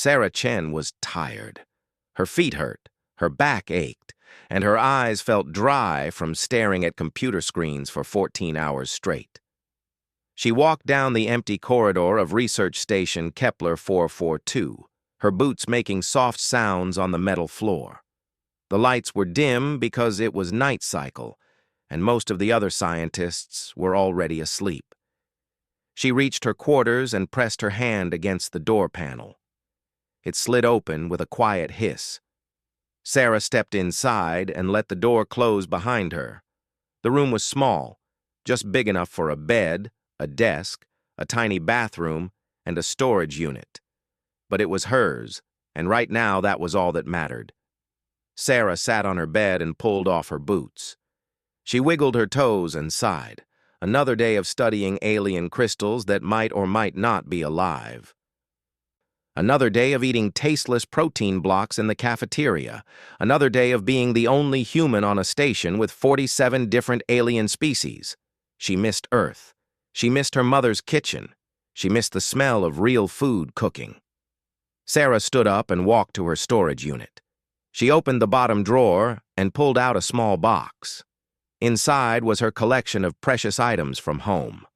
Sarah Chen was tired. Her feet hurt, her back ached, and her eyes felt dry from staring at computer screens for 14 hours straight. She walked down the empty corridor of Research Station Kepler 442, her boots making soft sounds on the metal floor. The lights were dim because it was night cycle, and most of the other scientists were already asleep. She reached her quarters and pressed her hand against the door panel. It slid open with a quiet hiss. Sarah stepped inside and let the door close behind her. The room was small, just big enough for a bed, a desk, a tiny bathroom, and a storage unit. But it was hers, and right now that was all that mattered. Sarah sat on her bed and pulled off her boots. She wiggled her toes and sighed. Another day of studying alien crystals that might or might not be alive. Another day of eating tasteless protein blocks in the cafeteria. Another day of being the only human on a station with 47 different alien species. She missed Earth. She missed her mother's kitchen. She missed the smell of real food cooking. Sarah stood up and walked to her storage unit. She opened the bottom drawer and pulled out a small box. Inside was her collection of precious items from home.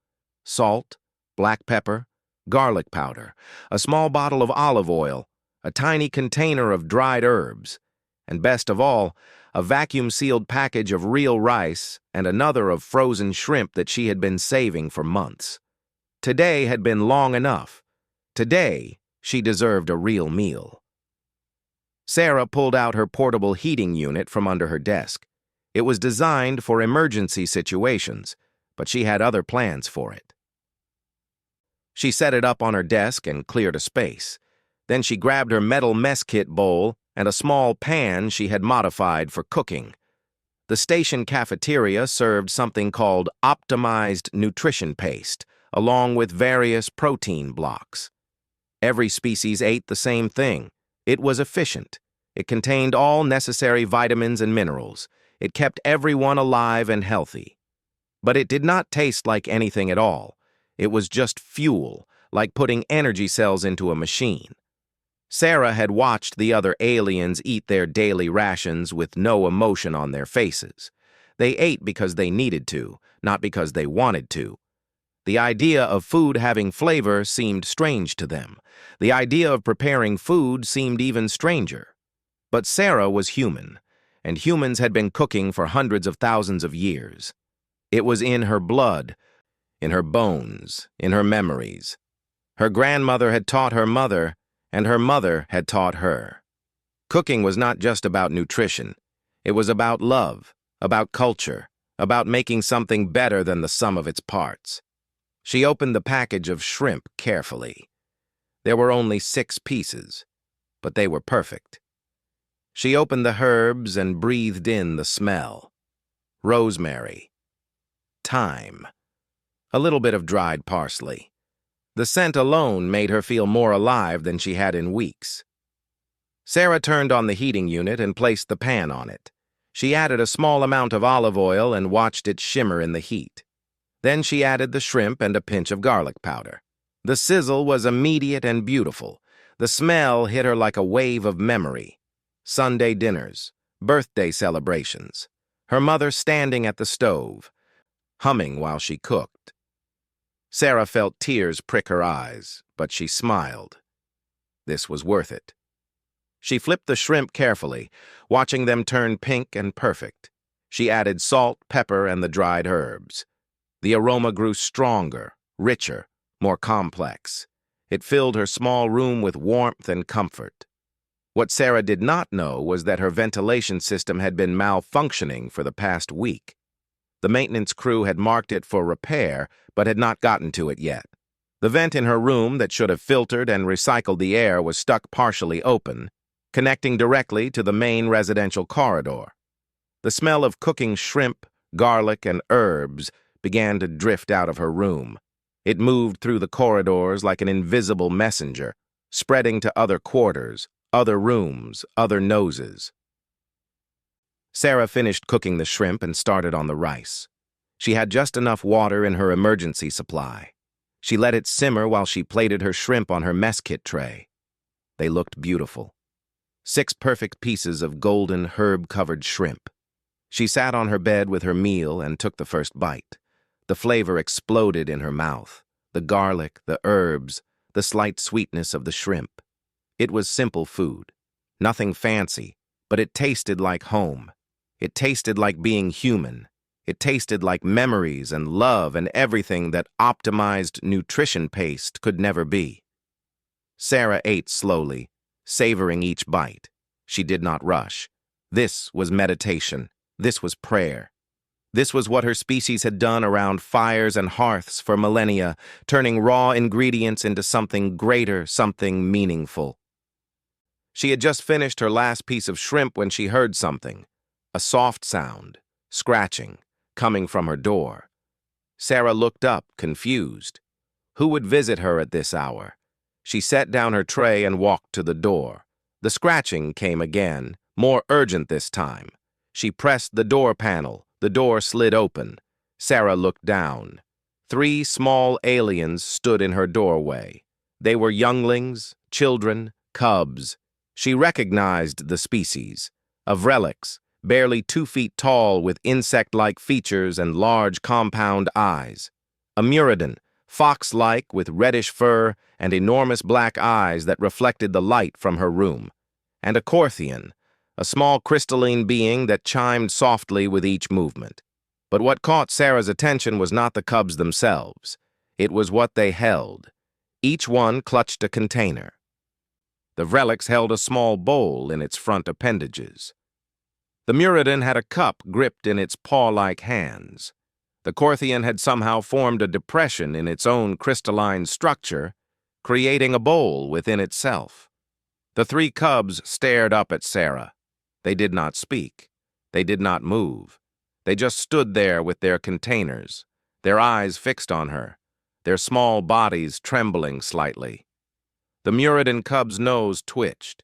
Salt, black pepper, garlic powder, a small bottle of olive oil, a tiny container of dried herbs, and best of all, a vacuum-sealed package of real rice and another of frozen shrimp that she had been saving for months. Today had been long enough. Today, she deserved a real meal. Sarah pulled out her portable heating unit from under her desk. It was designed for emergency situations, but she had other plans for it. She set it up on her desk and cleared a space. Then she grabbed her metal mess kit bowl and a small pan she had modified for cooking. The station cafeteria served something called optimized nutrition paste, along with various protein blocks. Every species ate the same thing. It was efficient. It contained all necessary vitamins and minerals. It kept everyone alive and healthy. But it did not taste like anything at all. It was just fuel, like putting energy cells into a machine. Sarah had watched the other aliens eat their daily rations with no emotion on their faces. They ate because they needed to, not because they wanted to. The idea of food having flavor seemed strange to them. The idea of preparing food seemed even stranger. But Sarah was human, and humans had been cooking for hundreds of thousands of years. It was in her blood, in her bones, in her memories. Her grandmother had taught her mother, and her mother had taught her. Cooking was not just about nutrition. It was about love, about culture, about making something better than the sum of its parts. She opened the package of shrimp carefully. There were only 6 pieces, but they were perfect. She opened the herbs and breathed in the smell. Rosemary. Thyme. A little bit of dried parsley. The scent alone made her feel more alive than she had in weeks. Sarah turned on the heating unit and placed the pan on it. She added a small amount of olive oil and watched it shimmer in the heat. Then she added the shrimp and a pinch of garlic powder. The sizzle was immediate and beautiful. The smell hit her like a wave of memory. Sunday dinners, birthday celebrations, her mother standing at the stove, humming while she cooked. Sarah felt tears prick her eyes, but she smiled. This was worth it. She flipped the shrimp carefully, watching them turn pink and perfect. She added salt, pepper, and the dried herbs. The aroma grew stronger, richer, more complex. It filled her small room with warmth and comfort. What Sarah did not know was that her ventilation system had been malfunctioning for the past week. The maintenance crew had marked it for repair, but had not gotten to it yet. The vent in her room that should have filtered and recycled the air was stuck partially open, connecting directly to the main residential corridor. The smell of cooking shrimp, garlic, and herbs began to drift out of her room. It moved through the corridors like an invisible messenger, spreading to other quarters, other rooms, other noses. Sarah finished cooking the shrimp and started on the rice. She had just enough water in her emergency supply. She let it simmer while she plated her shrimp on her mess kit tray. They looked beautiful. 6 perfect pieces of golden, herb-covered shrimp. She sat on her bed with her meal and took the first bite. The flavor exploded in her mouth. The garlic, the herbs, the slight sweetness of the shrimp. It was simple food. Nothing fancy, but it tasted like home. It tasted like being human. It tasted like memories and love and everything that optimized nutrition paste could never be. Sarah ate slowly, savoring each bite. She did not rush. This was meditation. This was prayer. This was what her species had done around fires and hearths for millennia, turning raw ingredients into something greater, something meaningful. She had just finished her last piece of shrimp when she heard something. A soft sound, scratching, coming from her door. Sarah looked up, confused. Who would visit her at this hour? She set down her tray and walked to the door. The scratching came again, more urgent this time. She pressed the door panel. The door slid open. Sarah looked down. 3 small aliens stood in her doorway. They were younglings, children, cubs. She recognized the species. Of relics, barely 2 feet tall with insect-like features and large compound eyes. A Muradin, fox-like with reddish fur and enormous black eyes that reflected the light from her room. And a Corthian, a small crystalline being that chimed softly with each movement. But what caught Sarah's attention was not the cubs themselves. It was what they held. Each one clutched a container. The relics held a small bowl in its front appendages. The Muradin had a cup gripped in its paw-like hands. The Corthian had somehow formed a depression in its own crystalline structure, creating a bowl within itself. The 3 cubs stared up at Sarah. They did not speak. They did not move. They just stood there with their containers, their eyes fixed on her, their small bodies trembling slightly. The Muradin cub's nose twitched.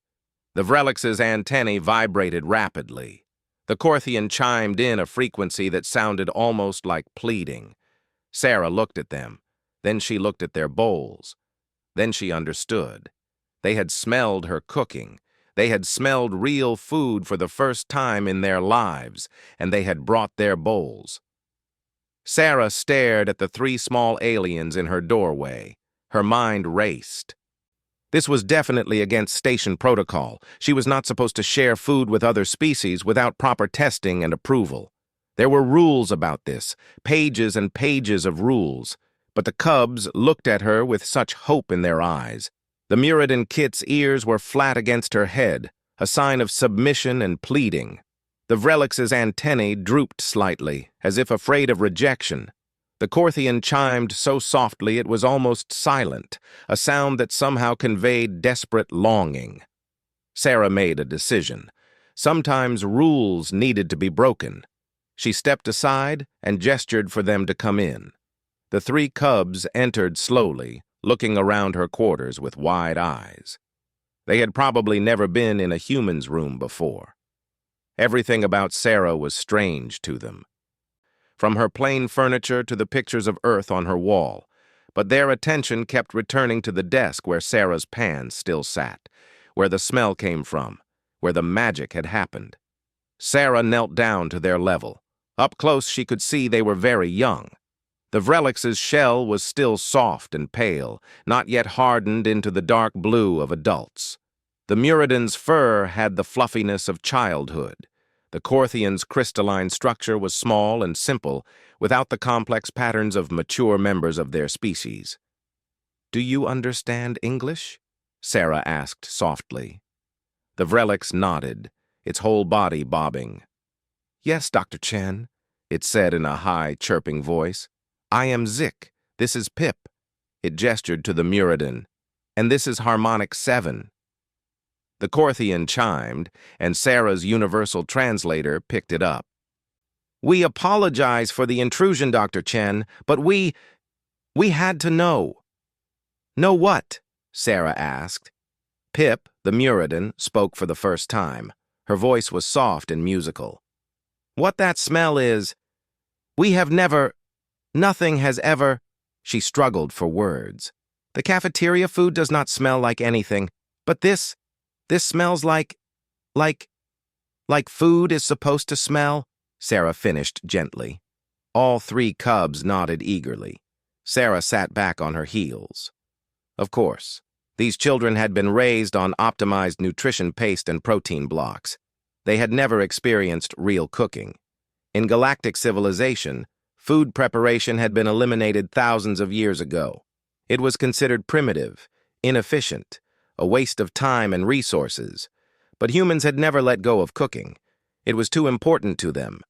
The Vrelix's antennae vibrated rapidly. The Corthian chimed in a frequency that sounded almost like pleading. Sarah looked at them. Then she looked at their bowls. Then she understood. They had smelled her cooking. They had smelled real food for the first time in their lives, and they had brought their bowls. Sarah stared at the 3 small aliens in her doorway. Her mind raced. This was definitely against station protocol. She was not supposed to share food with other species without proper testing and approval. There were rules about this, pages and pages of rules, but the cubs looked at her with such hope in their eyes. The Muradin kit's ears were flat against her head, a sign of submission and pleading. The Vrelix's antennae drooped slightly, as if afraid of rejection. The Corthian chimed so softly it was almost silent, a sound that somehow conveyed desperate longing. Sarah made a decision. Sometimes rules needed to be broken. She stepped aside and gestured for them to come in. The 3 cubs entered slowly, looking around her quarters with wide eyes. They had probably never been in a human's room before. Everything about Sarah was strange to them. From her plain furniture to the pictures of Earth on her wall, but their attention kept returning to the desk where Sarah's pan still sat, where the smell came from, where the magic had happened. Sarah knelt down to their level. Up close she could see they were very young. The Vrelix's shell was still soft and pale, not yet hardened into the dark blue of adults. The Muradin's fur had the fluffiness of childhood. The Corthian's crystalline structure was small and simple, without the complex patterns of mature members of their species. "Do you understand English?" Sarah asked softly. The Vrelix nodded, its whole body bobbing. "Yes, Dr. Chen," it said in a high, chirping voice. "I am Zik. This is Pip." It gestured to the Muradin. "And this is Harmonic 7. The Corthian chimed, and Sarah's universal translator picked it up. "We apologize for the intrusion, Dr. Chen, but we had to know." "Know what?" Sarah asked. Pip, the Muradin, spoke for the first time. Her voice was soft and musical. "What that smell is. Nothing has ever—" She struggled for words. "The cafeteria food does not smell like anything. But this smells like, like food is supposed to smell, Sarah finished gently. All three cubs nodded eagerly. Sarah sat back on her heels. Of course, these children had been raised on optimized nutrition paste and protein blocks. They had never experienced real cooking. In galactic civilization, food preparation had been eliminated thousands of years ago. It was considered primitive, inefficient, a waste of time and resources. But humans had never let go of cooking. It was too important to them,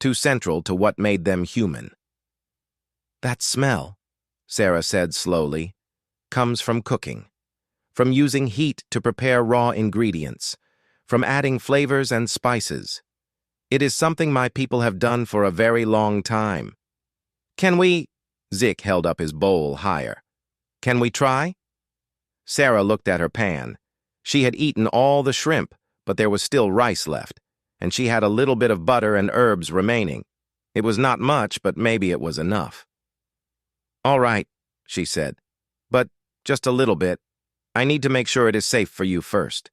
too central to what made them human. That smell, Sarah said slowly, comes from cooking, from using heat to prepare raw ingredients, from adding flavors and spices. It is something my people have done for a very long time. Can we? Zick held up his bowl higher. Can we try? Sarah looked at her pan. She had eaten all the shrimp, but there was still rice left, and she had a little bit of butter and herbs remaining. It was not much, but maybe it was enough. All right, she said, but just a little bit. I need to make sure it is safe for you first.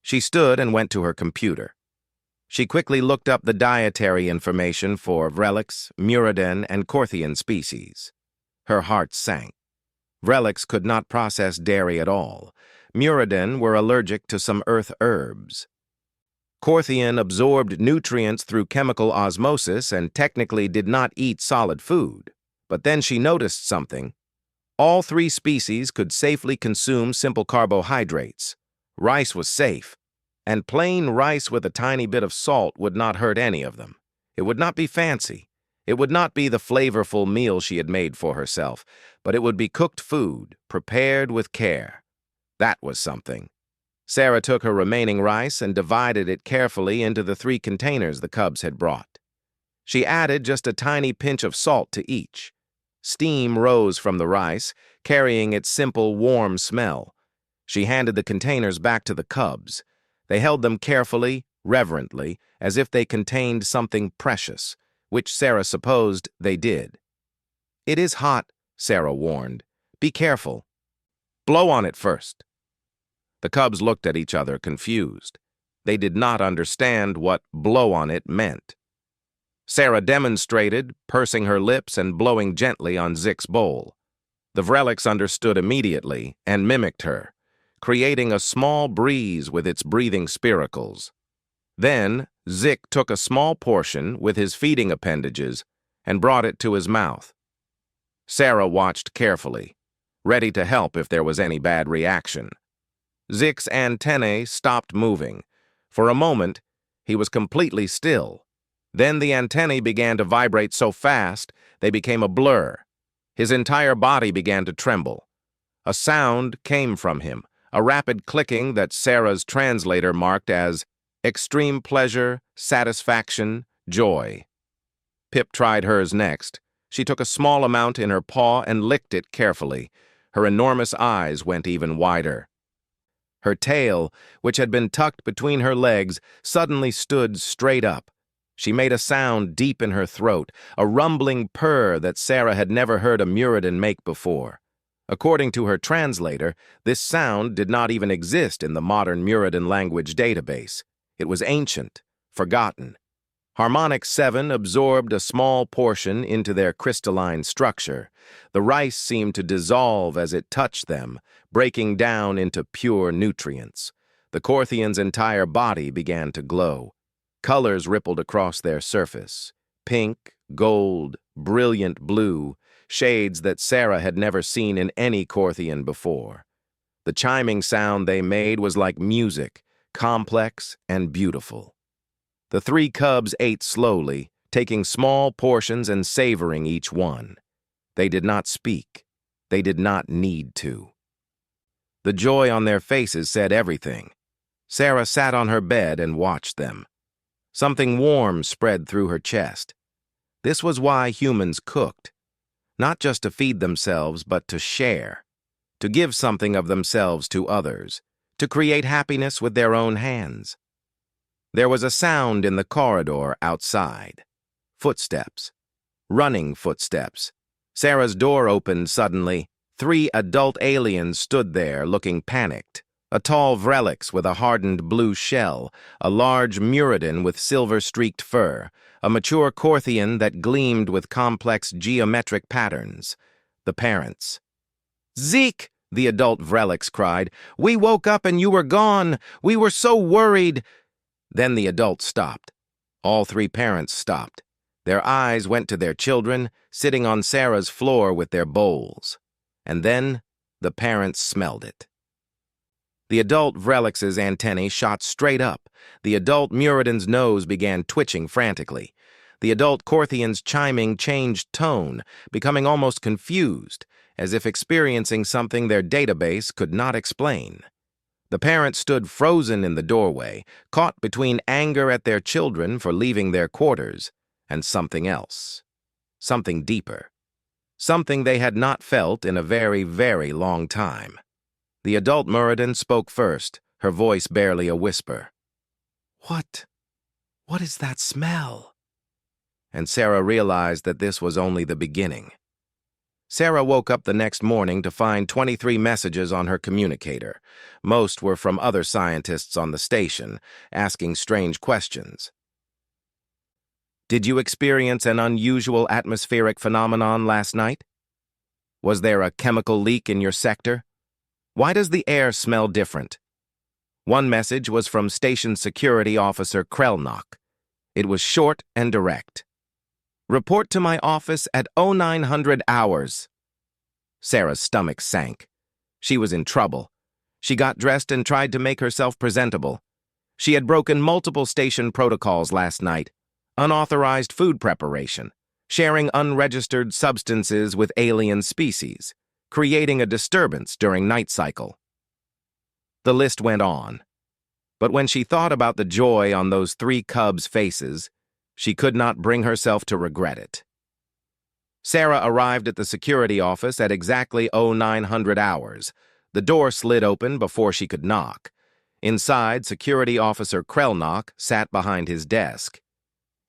She stood and went to her computer. She quickly looked up the dietary information for Vrelix, Muradin, and Korthian species. Her heart sank. Vrelix could not process dairy at all. Muradin were allergic to some earth herbs. Korthian absorbed nutrients through chemical osmosis and technically did not eat solid food. But then she noticed something. All three species could safely consume simple carbohydrates. Rice was safe, and plain rice with a tiny bit of salt would not hurt any of them. It would not be fancy. It would not be the flavorful meal she had made for herself, but it would be cooked food, prepared with care. That was something. Sarah took her remaining rice and divided it carefully into the 3 containers the cubs had brought. She added just a tiny pinch of salt to each. Steam rose from the rice, carrying its simple, warm smell. She handed the containers back to the cubs. They held them carefully, reverently, as if they contained something precious, which Sarah supposed they did. It is hot, Sarah warned. Be careful. Blow on it first. The cubs looked at each other, confused. They did not understand what blow on it meant. Sarah demonstrated, pursing her lips and blowing gently on Zick's bowl. The Vrelix understood immediately and mimicked her, creating a small breeze with its breathing spiracles. Then Zick took a small portion with his feeding appendages and brought it to his mouth. Sarah watched carefully, ready to help if there was any bad reaction. Zick's antennae stopped moving. For a moment, he was completely still. Then the antennae began to vibrate so fast, they became a blur. His entire body began to tremble. A sound came from him, a rapid clicking that Sarah's translator marked as extreme pleasure, satisfaction, joy. Pip tried hers next. She took a small amount in her paw and licked it carefully. Her enormous eyes went even wider. Her tail, which had been tucked between her legs, suddenly stood straight up. She made a sound deep in her throat, a rumbling purr that Sarah had never heard a Muradin make before. According to her translator, this sound did not even exist in the modern Muradin language database. It was ancient, forgotten. Harmonic 7 absorbed a small portion into their crystalline structure. The rice seemed to dissolve as it touched them, breaking down into pure nutrients. The Korthian's entire body began to glow. Colors rippled across their surface. Pink, gold, brilliant blue, shades that Sarah had never seen in any Korthian before. The chiming sound they made was like music, complex and beautiful. The 3 cubs ate slowly, taking small portions and savoring each one. They did not speak. They did not need to. The joy on their faces said everything. Sarah sat on her bed and watched them. Something warm spread through her chest. This was why humans cooked. Not just to feed themselves, but to share. To give something of themselves to others. To create happiness with their own hands. There was a sound in the corridor outside. Footsteps. Running footsteps. Sarah's door opened suddenly. 3 adult aliens stood there looking panicked. A tall Vrelix with a hardened blue shell, a large Muradin with silver-streaked fur, a mature Korthian that gleamed with complex geometric patterns. The parents. "Zeke!" the adult Vrelix cried. "We woke up and you were gone! We were so worried!" Then the adult stopped. All 3 parents stopped. Their eyes went to their children, sitting on Sarah's floor with their bowls. And then the parents smelled it. The adult Vrelix's antennae shot straight up. The adult Muradin's nose began twitching frantically. The adult Korthian's chiming changed tone, becoming almost confused, as if experiencing something their database could not explain. The parents stood frozen in the doorway, caught between anger at their children for leaving their quarters and something else. Something deeper. Something they had not felt in a very, very long time. The adult Muradin spoke first, her voice barely a whisper. What is that smell?" And Sarah realized that this was only the beginning. Sarah woke up the next morning to find 23 messages on her communicator. Most were from other scientists on the station, asking strange questions. "Did you experience an unusual atmospheric phenomenon last night? Was there a chemical leak in your sector? Why does the air smell different?" One message was from Station Security Officer Krelnock. It was short and direct. "Report to my office at 0900 hours." Sarah's stomach sank. She was in trouble. She got dressed and tried to make herself presentable. She had broken multiple station protocols last night. Unauthorized food preparation, sharing unregistered substances with alien species, creating a disturbance during night cycle. The list went on. But when she thought about the joy on those 3 cubs' faces, she could not bring herself to regret it. Sarah arrived at the security office at exactly 0900 hours. The door slid open before she could knock. Inside, Security Officer Krelnock sat behind his desk.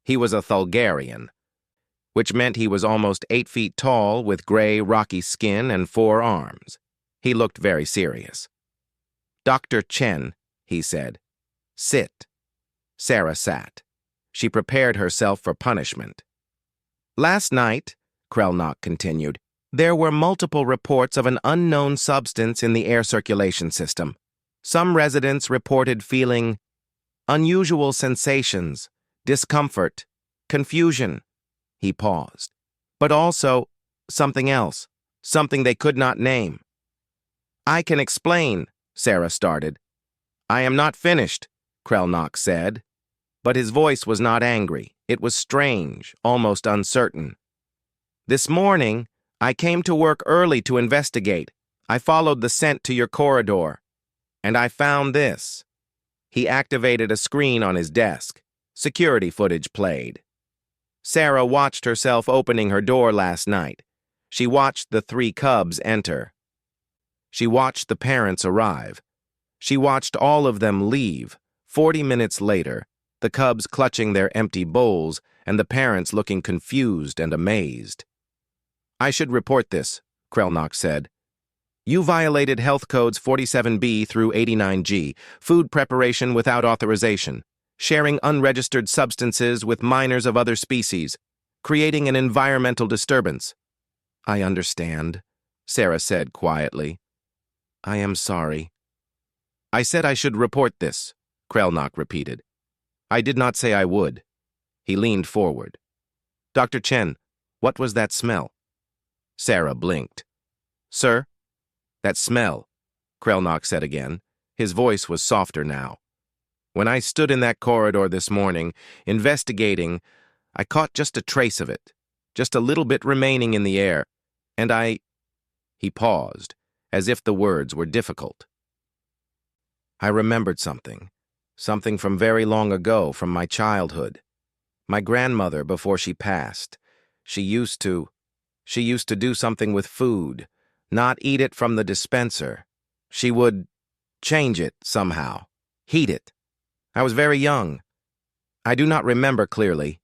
He was a Thulgarian, which meant he was almost 8 feet tall with gray, rocky skin and 4 arms. He looked very serious. "Dr. Chen," he said. "Sit." Sarah sat. She prepared herself for punishment. "Last night," Krelnock continued, "there were multiple reports of an unknown substance in the air circulation system. Some residents reported feeling unusual sensations, discomfort, confusion." He paused. "But also something else, something they could not name." "I can explain," Sarah started. "I am not finished," Krelnock said. But his voice was not angry. It was strange, almost uncertain. "This morning, I came to work early to investigate. I followed the scent to your corridor. And I found this." He activated a screen on his desk. Security footage played. Sarah watched herself opening her door last night. She watched the 3 cubs enter. She watched the parents arrive. She watched all of them leave. 40 minutes later, the cubs clutching their empty bowls and the parents looking confused and amazed. "I should report this," Krelnock said. "You violated health codes 47B through 89G, food preparation without authorization, sharing unregistered substances with minors of other species, creating an environmental disturbance." "I understand," Sarah said quietly. "I am sorry." "I said I should report this," Krelnock repeated. "I did not say I would." He leaned forward. "Dr. Chen, what was that smell?" Sarah blinked. "Sir?" "That smell," Krelnock said again. His voice was softer now. "When I stood in that corridor this morning, investigating, I caught just a trace of it, just a little bit remaining in the air, and I—" He paused, as if the words were difficult. "I remembered something. Something from very long ago, from my childhood. My grandmother, before she passed, she used to do something with food, not eat it from the dispenser. She would change it somehow, heat it. I was very young. I do not remember clearly,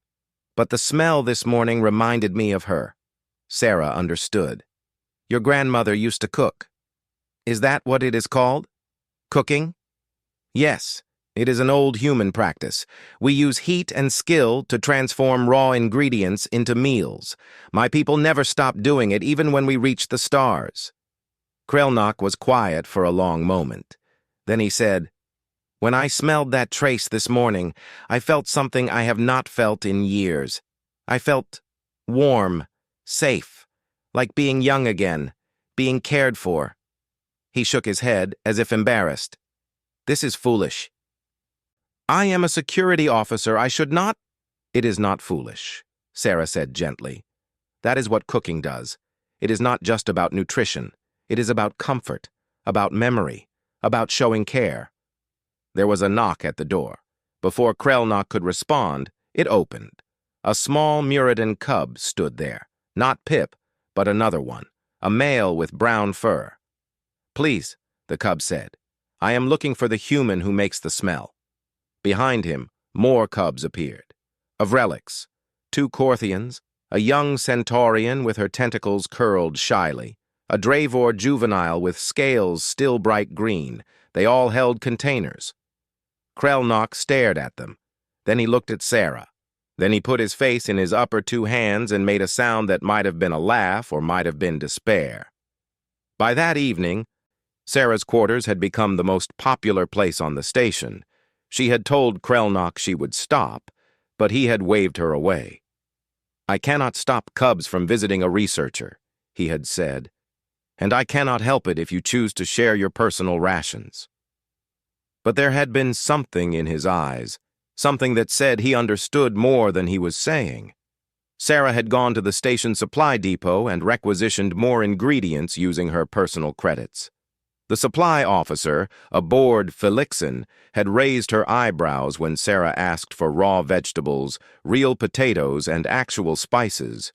but the smell this morning reminded me of her." Sarah understood. Your grandmother used to cook. Is that what it is called? Cooking? Yes, it is an old human practice. We use heat and skill to transform raw ingredients into meals. My people never stopped doing it even when we reached the stars. Krelnok was quiet for a long moment. Then he said, "When I smelled that trace this morning, I felt something I have not felt in years. I felt warm, safe, like being young again, being cared for." He shook his head as if embarrassed. "This is foolish. I am a security officer. I should not—" "It is not foolish," Sarah said gently. "That is what cooking does. It is not just about nutrition. It is about comfort, about memory, about showing care." There was a knock at the door. Before Krelnok could respond, it opened. A small Muradin cub stood there. Not Pip, but another one, a male with brown fur. "Please," the cub said, "I am looking for the human who makes the smell." Behind him, more cubs appeared. Of relics, 2 Korthians, a young Centaurian with her tentacles curled shyly, a Dravor juvenile with scales still bright green. They all held containers. Krelnok stared at them. Then he looked at Sarah. Then he put his face in his upper 2 hands and made a sound that might have been a laugh or might have been despair. By that evening, Sarah's quarters had become the most popular place on the station. She had told Krelnok she would stop, but he had waved her away. "I cannot stop cubs from visiting a researcher," he had said, "and I cannot help it if you choose to share your personal rations." But there had been something in his eyes, something that said he understood more than he was saying. Sarah had gone to the station supply depot and requisitioned more ingredients using her personal credits. The supply officer, aboard Felixin, had raised her eyebrows when Sarah asked for raw vegetables, real potatoes, and actual spices.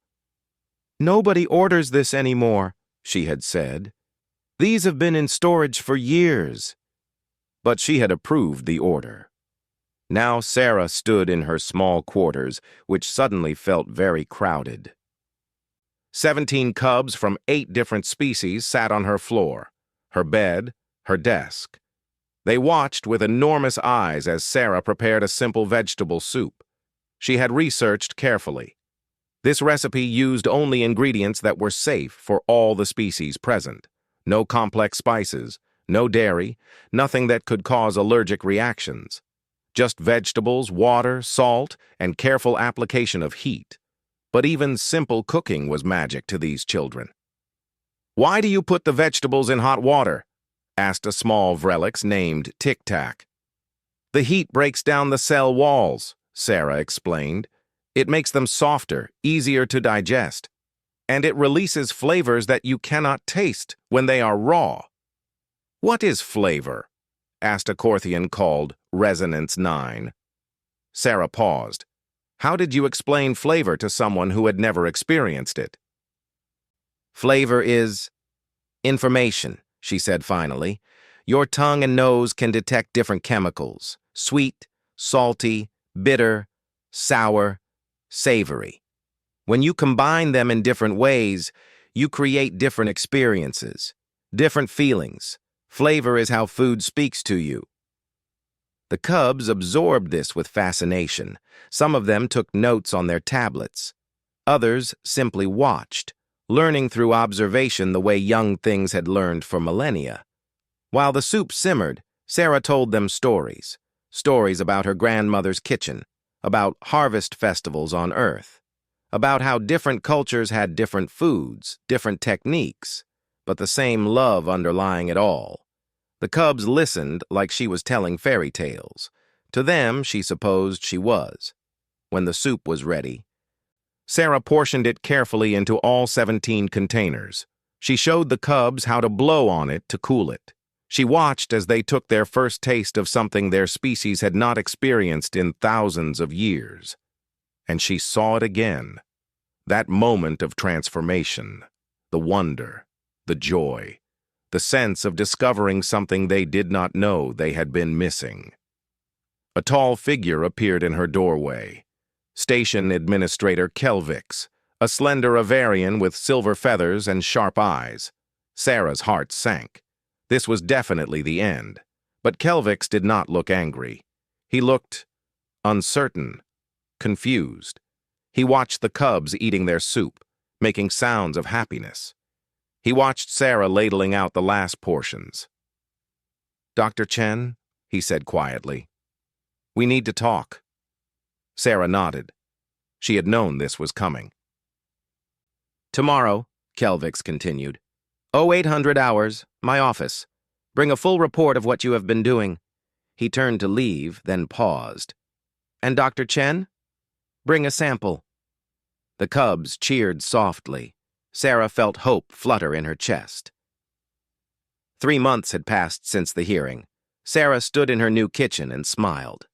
"Nobody orders this anymore," she had said. "These have been in storage for years." But she had approved the order. Now Sarah stood in her small quarters, which suddenly felt very crowded. 17 cubs from 8 different species sat on her floor, her bed, her desk. They watched with enormous eyes as Sarah prepared a simple vegetable soup. She had researched carefully. This recipe used only ingredients that were safe for all the species present. No complex spices, no dairy, nothing that could cause allergic reactions. Just vegetables, water, salt, and careful application of heat. But even simple cooking was magic to these children. "Why do you put the vegetables in hot water?" asked a small Vrelix named Tic Tac. "The heat breaks down the cell walls," Sarah explained. "It makes them softer, easier to digest. And it releases flavors that you cannot taste when they are raw." "What is flavor?" asked a Korthian called Resonance 9. Sarah paused. How did you explain flavor to someone who had never experienced it? "Flavor is information," she said finally. "Your tongue and nose can detect different chemicals: sweet, salty, bitter, sour, savory. When you combine them in different ways, you create different experiences, different feelings. Flavor is how food speaks to you." The cubs absorbed this with fascination. Some of them took notes on their tablets. Others simply watched, learning through observation the way young things had learned for millennia. While the soup simmered, Sarah told them stories. Stories about her grandmother's kitchen, about harvest festivals on Earth, about how different cultures had different foods, different techniques, but the same love underlying it all. The cubs listened like she was telling fairy tales. To them, she supposed she was. When the soup was ready, Sarah portioned it carefully into all 17 containers. She showed the cubs how to blow on it to cool it. She watched as they took their first taste of something their species had not experienced in thousands of years. And she saw it again. That moment of transformation, the wonder, the joy, the sense of discovering something they did not know they had been missing. A tall figure appeared in her doorway. Station Administrator Kelvix, a slender Avarian with silver feathers and sharp eyes. Sarah's heart sank. This was definitely the end. But Kelvix did not look angry. He looked uncertain, confused. He watched the cubs eating their soup, making sounds of happiness. He watched Sarah ladling out the last portions. "Dr. Chen," he said quietly, "we need to talk." Sarah nodded. She had known this was coming. "Tomorrow," Kelvix continued, 0800 hours, my office. Bring a full report of what you have been doing." He turned to leave, then paused. "And Dr. Chen? Bring a sample." The cubs cheered softly. Sarah felt hope flutter in her chest. 3 months had passed since the hearing. Sarah stood in her new kitchen and smiled.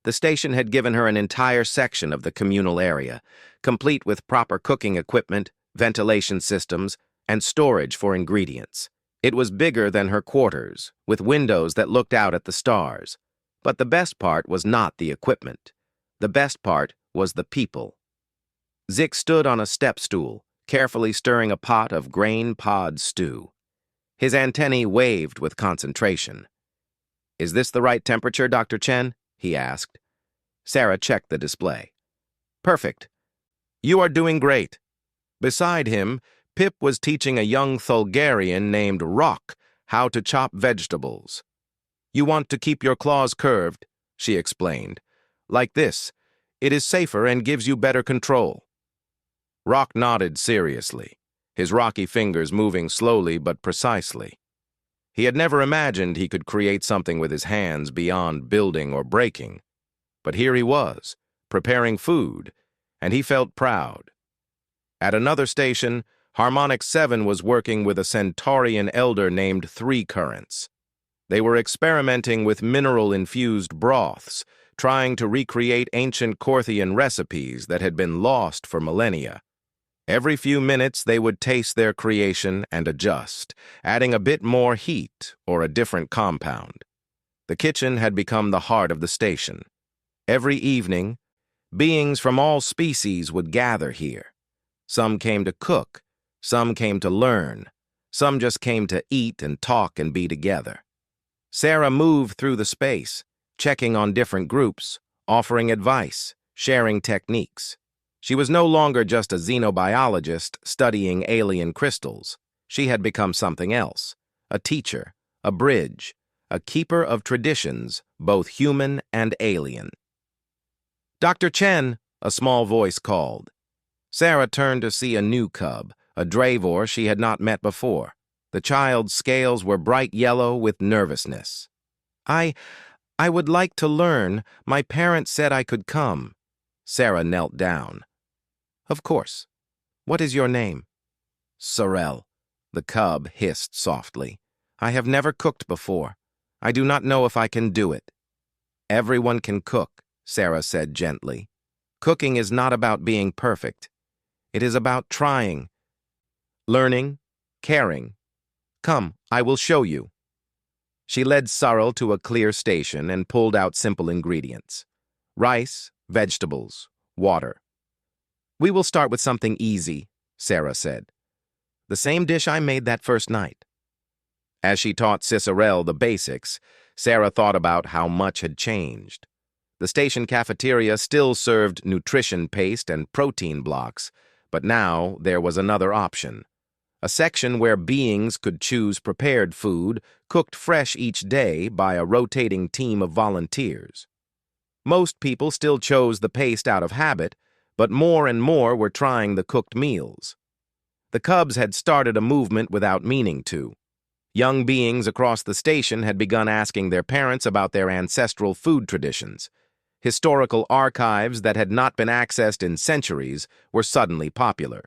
The station had given her an entire section of the communal area, complete with proper cooking equipment, ventilation systems, and storage for ingredients. It was bigger than her quarters, with windows that looked out at the stars. But the best part was not the equipment. The best part was the people. Zick stood on a step stool, carefully stirring a pot of grain pod stew. His antennae waved with concentration. "Is this the right temperature, Dr. Chen?" he asked. Sarah checked the display. "Perfect. You are doing great." Beside him, Pip was teaching a young Thulgarian named Rock how to chop vegetables. "You want to keep your claws curved," she explained. "Like this. It is safer and gives you better control." Rock nodded seriously, his rocky fingers moving slowly but precisely. He had never imagined he could create something with his hands beyond building or breaking. But here he was, preparing food, and he felt proud. At another station, Harmonic 7 was working with a Centaurian elder named Three Currents. They were experimenting with mineral-infused broths, trying to recreate ancient Corthian recipes that had been lost for millennia. Every few minutes they would taste their creation and adjust, adding a bit more heat or a different compound. The kitchen had become the heart of the station. Every evening, beings from all species would gather here. Some came to cook, some came to learn, some just came to eat and talk and be together. Sarah moved through the space, checking on different groups, offering advice, sharing techniques. She was no longer just a xenobiologist studying alien crystals. She had become something else, a teacher, a bridge, a keeper of traditions, both human and alien. "Dr. Chen," a small voice called. Sarah turned to see a new cub, a Dravor she had not met before. The child's scales were bright yellow with nervousness. I would like to learn. My parents said I could come." Sarah knelt down. "Of course. What is your name?" "Sorel," the cub hissed softly. "I have never cooked before. I do not know if I can do it." "Everyone can cook," Sarah said gently. "Cooking is not about being perfect. It is about trying, learning, caring. Come, I will show you." She led Sorel to a clear station and pulled out simple ingredients. Rice, vegetables, water. "We will start with something easy," Sarah said. "The same dish I made that first night." As she taught Cicerel the basics, Sarah thought about how much had changed. The station cafeteria still served nutrition paste and protein blocks, but now there was another option. A section where beings could choose prepared food, cooked fresh each day by a rotating team of volunteers. Most people still chose the paste out of habit, but more and more were trying the cooked meals. The cubs had started a movement without meaning to. Young beings across the station had begun asking their parents about their ancestral food traditions. Historical archives that had not been accessed in centuries were suddenly popular.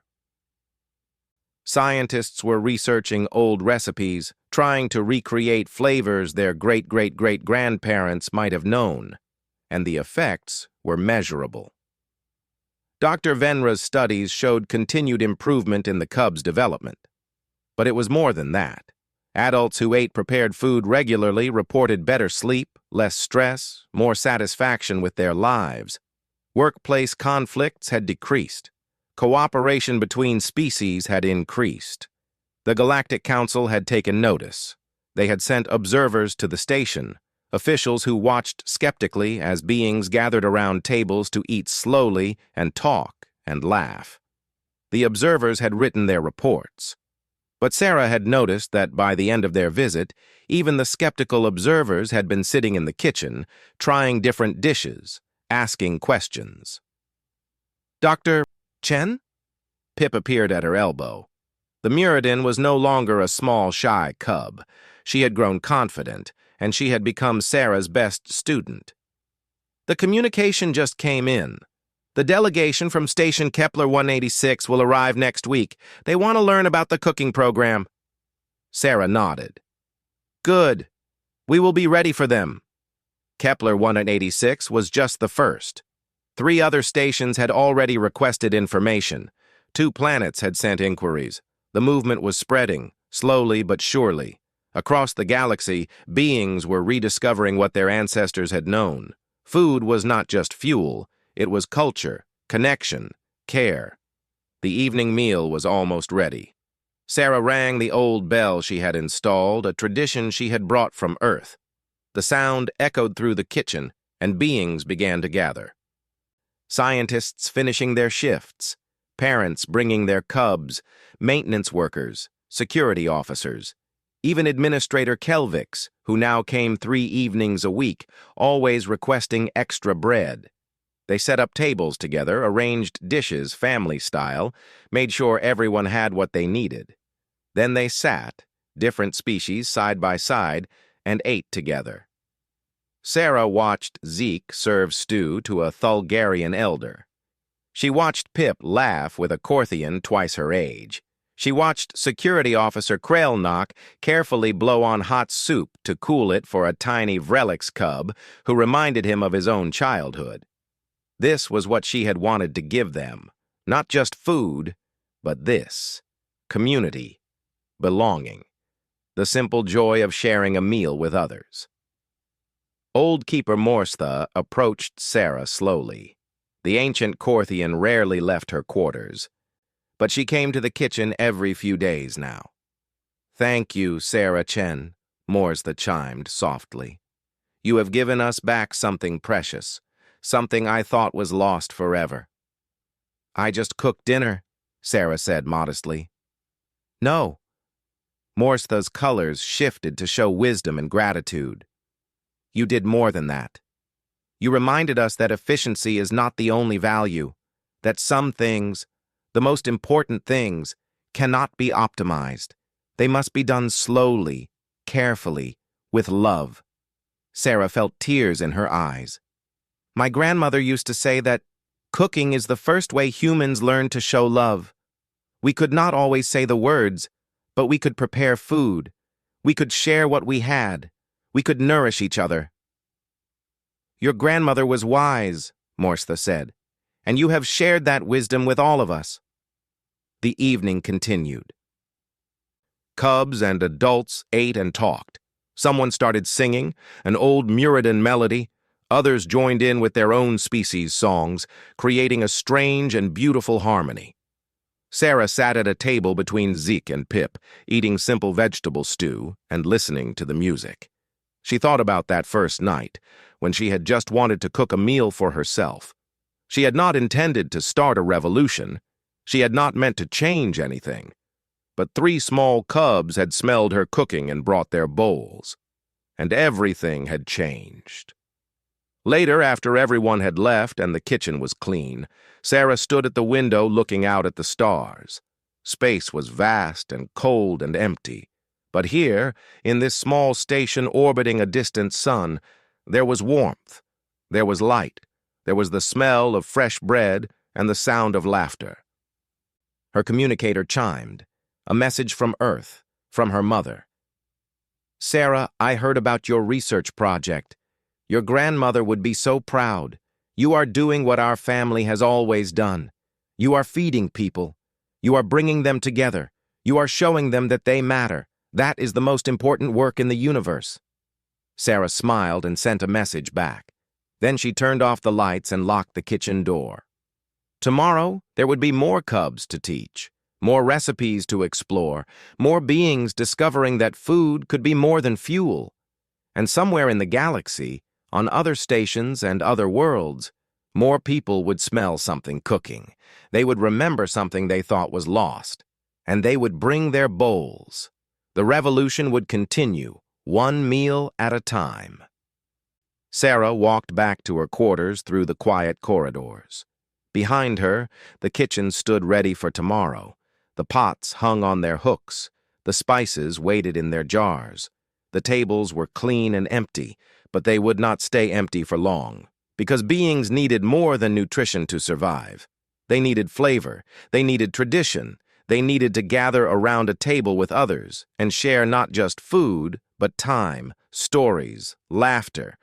Scientists were researching old recipes, trying to recreate flavors their great-great-great-grandparents might have known, and the effects were measurable. Dr. Venra's studies showed continued improvement in the cubs' development. But it was more than that. Adults who ate prepared food regularly reported better sleep, less stress, more satisfaction with their lives. Workplace conflicts had decreased. Cooperation between species had increased. The Galactic Council had taken notice. They had sent observers to the station, officials who watched skeptically as beings gathered around tables to eat slowly and talk and laugh. The observers had written their reports. But Sarah had noticed that by the end of their visit, even the skeptical observers had been sitting in the kitchen, trying different dishes, asking questions. "Dr. Chen?" Pip appeared at her elbow. The Muradin was no longer a small, shy cub. She had grown confident, and she had become Sarah's best student. "The communication just came in. The delegation from Station Kepler 186 will arrive next week. They want to learn about the cooking program." Sarah nodded. "Good. We will be ready for them." Kepler 186 was just the first. 3 other stations had already requested information. 2 planets had sent inquiries. The movement was spreading, slowly but surely. Across the galaxy, beings were rediscovering what their ancestors had known. Food was not just fuel, it was culture, connection, care. The evening meal was almost ready. Sarah rang the old bell she had installed, a tradition she had brought from Earth. The sound echoed through the kitchen, and beings began to gather. Scientists finishing their shifts, parents bringing their cubs, maintenance workers, security officers, even Administrator Kelvix, who now came 3 evenings a week, always requesting extra bread. They set up tables together, arranged dishes family style, made sure everyone had what they needed. Then they sat, different species side by side, and ate together. Sarah watched Zeke serve stew to a Thulgarian elder. She watched Pip laugh with a Korthian twice her age. She watched Security Officer Krelnock carefully blow on hot soup to cool it for a tiny Vrelix cub who reminded him of his own childhood. This was what she had wanted to give them, not just food, but this, community, belonging, the simple joy of sharing a meal with others. Old Keeper Morstha approached Sarah slowly. The ancient Korthian rarely left her quarters, but she came to the kitchen every few days now. "Thank you, Sarah Chen," Morstha chimed softly. "You have given us back something precious, something I thought was lost forever." "I just cooked dinner," Sarah said modestly. "No." Morstha's colors shifted to show wisdom and gratitude. "You did more than that. You reminded us that efficiency is not the only value, that some things, the most important things, cannot be optimized. They must be done slowly, carefully, with love." Sarah felt tears in her eyes. "My grandmother used to say that cooking is the first way humans learn to show love. We could not always say the words, but we could prepare food. We could share what we had. We could nourish each other." "Your grandmother was wise," Morstha said, "and you have shared that wisdom with all of us." The evening continued. Cubs and adults ate and talked. Someone started singing, an old Muradin melody. Others joined in with their own species' songs, creating a strange and beautiful harmony. Sarah sat at a table between Zeke and Pip, eating simple vegetable stew and listening to the music. She thought about that first night, when she had just wanted to cook a meal for herself. She had not intended to start a revolution. She had not meant to change anything. But 3 small cubs had smelled her cooking and brought their bowls. And everything had changed. Later, after everyone had left and the kitchen was clean, Sarah stood at the window looking out at the stars. Space was vast and cold and empty. But here, in this small station orbiting a distant sun, there was warmth, there was light, there was the smell of fresh bread and the sound of laughter. Her communicator chimed, a message from Earth, from her mother. "Sarah, I heard about your research project. Your grandmother would be so proud. You are doing what our family has always done. You are feeding people. You are bringing them together. You are showing them that they matter. That is the most important work in the universe." Sarah smiled and sent a message back. Then she turned off the lights and locked the kitchen door. Tomorrow, there would be more cubs to teach, more recipes to explore, more beings discovering that food could be more than fuel. And somewhere in the galaxy, on other stations and other worlds, more people would smell something cooking. They would remember something they thought was lost, and they would bring their bowls. The revolution would continue, one meal at a time. Sarah walked back to her quarters through the quiet corridors. Behind her, the kitchen stood ready for tomorrow. The pots hung on their hooks. The spices waited in their jars. The tables were clean and empty, but they would not stay empty for long, because beings needed more than nutrition to survive. They needed flavor. They needed tradition. They needed to gather around a table with others and share not just food, but time, stories, laughter.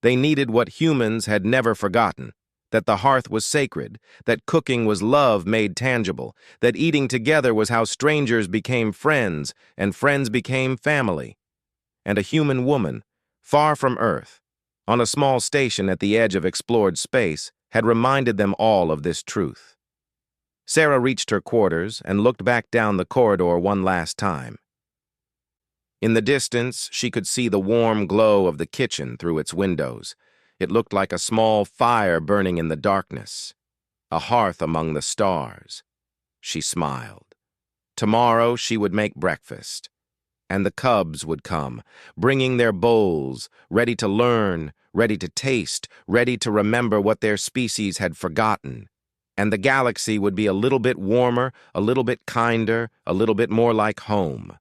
They needed what humans had never forgotten, that the hearth was sacred, that cooking was love made tangible, that eating together was how strangers became friends and friends became family. And a human woman, far from Earth, on a small station at the edge of explored space, had reminded them all of this truth. Sarah reached her quarters and looked back down the corridor one last time. In the distance, she could see the warm glow of the kitchen through its windows. It looked like a small fire burning in the darkness, a hearth among the stars. She smiled. Tomorrow she would make breakfast, and the cubs would come, bringing their bowls, ready to learn, ready to taste, ready to remember what their species had forgotten. And the galaxy would be a little bit warmer, a little bit kinder, a little bit more like home.